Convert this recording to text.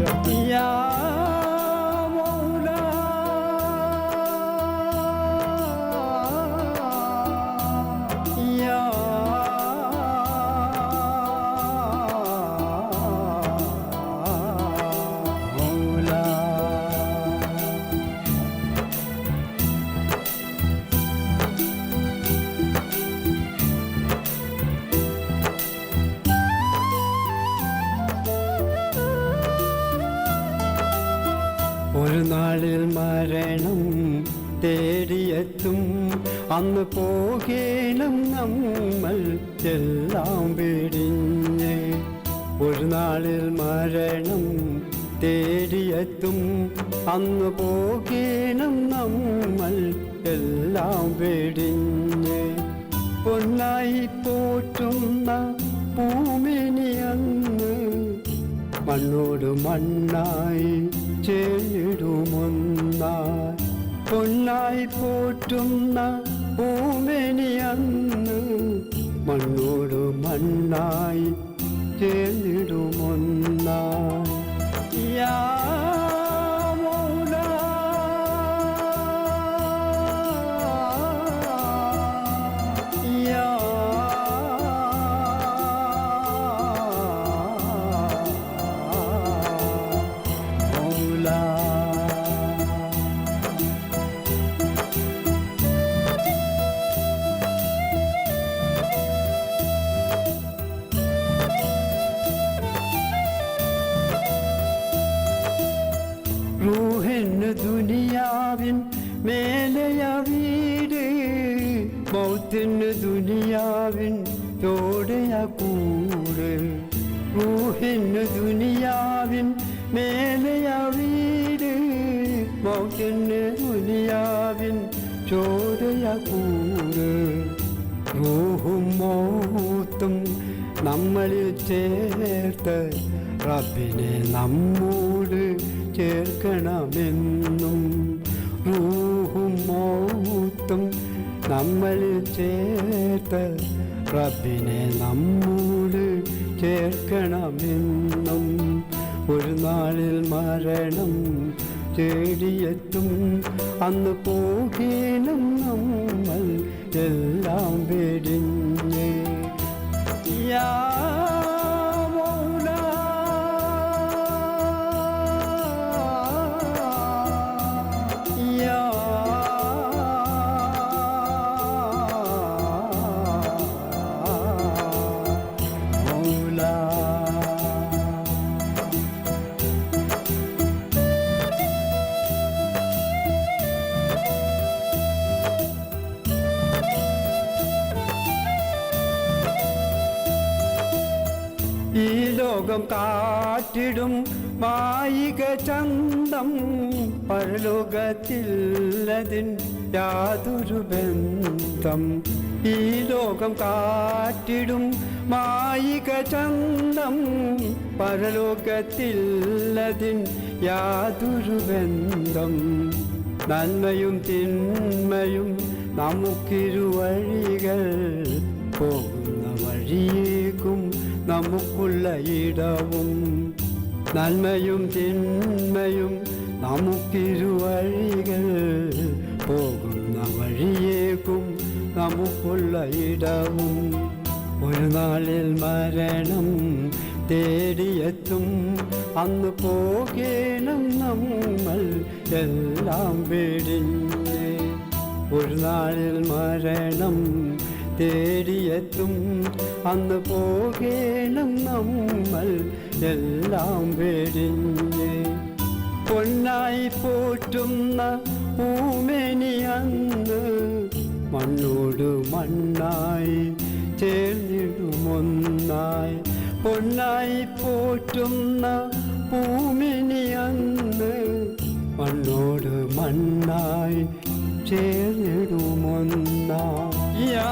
يا مولاي يا ഒരു നാളിൽ മരണം തേടിയെത്തും അന്ന് പോകേണം നമ്മൾ എല്ലാം വെടിഞ്ഞ് ഒരു നാളിൽ മരണം തേടിയെത്തും അന്ന് പോകേണം നമ്മൾ എല്ലാം വെടിഞ്ഞ് പൊന്നായി പോറ്റുന്ന ഭൂമിനി അന്ന് മണ്ണോട് മണ്ണായി ചേർന്നിടുമൊന്നായി പൊന്നായി പോറ്റുന്ന ഭൂമിനി അന്ന് മണ്ണോട് മണ്ണായി ചേർന്നിടുമൊന്നായി യാ റൂഹിന് ദുനിയാവിൻ മേലെയ വീട് മൗത്തിന് ദുനിയാവിൻ തോടെയ കൂട് റൂഹിന് ദുനിയാവിൻ മേലെയ വീട് മൗത്തിന് ദുനിയാവിൻ ചോരയ കൂട് റൂഹും മൗത്തും നമ്മളിൽ ചേർത്ത് റബ്ബിനെ നമ്മോട് ചേർക്കണമെന്നും റൂഹും മൗത്തും നമ്മളിൽ ചേർത്ത് റബ്ബിനെ നമ്മോട് ചേർക്കണമെന്നും ഒരു നാളിൽ മരണം തേടിയെത്തും അന്ന് പോകേണം നമ്മൾ എല്ലാം വെടിഞ്ഞ് യാ ഈ ലോകം കാറ്റിടും മായിക ചന്തം പരലോകത്തില്ലതിൻ യാതൊരു ബന്ധം ഈ ലോകം കാറ്റിടും മായിക ചന്തം പരലോകത്തില്ലതിൻ യാതൊരു ബന്ധം നന്മയും തിന്മയും നമുക്കിരുവഴികൾ പോകുന്ന വഴിയേക്കും നമുക്കുള്ള ഇടവും നന്മയും തിന്മയും നമുക്കിരുവഴികൾ പോകുന്ന വഴിയേക്കും നമുക്കുള്ള ഇടവും ഒരു നാളിൽ മരണം തേടിയെത്തും അന്ന് പോകേണം നമ്മൾ എല്ലാം വെടിഞ്ഞ് ഒരു നാളിൽ മരണം തേടിയെത്തും അന്ന് പോകേണം നമ്മൾ എല്ലാം വെടിഞ്ഞ് പൊന്നായി പോറ്റുന്ന ഭൂമിനി അന്ന് മണ്ണോട് മണ്ണായി ചേർന്നിടുമൊന്നായി പൊന്നായി പോറ്റുന്ന ഭൂമിനി അന്ന് മണ്ണോട് മണ്ണായി ചേർന്നിടുമൊന്നായി യാ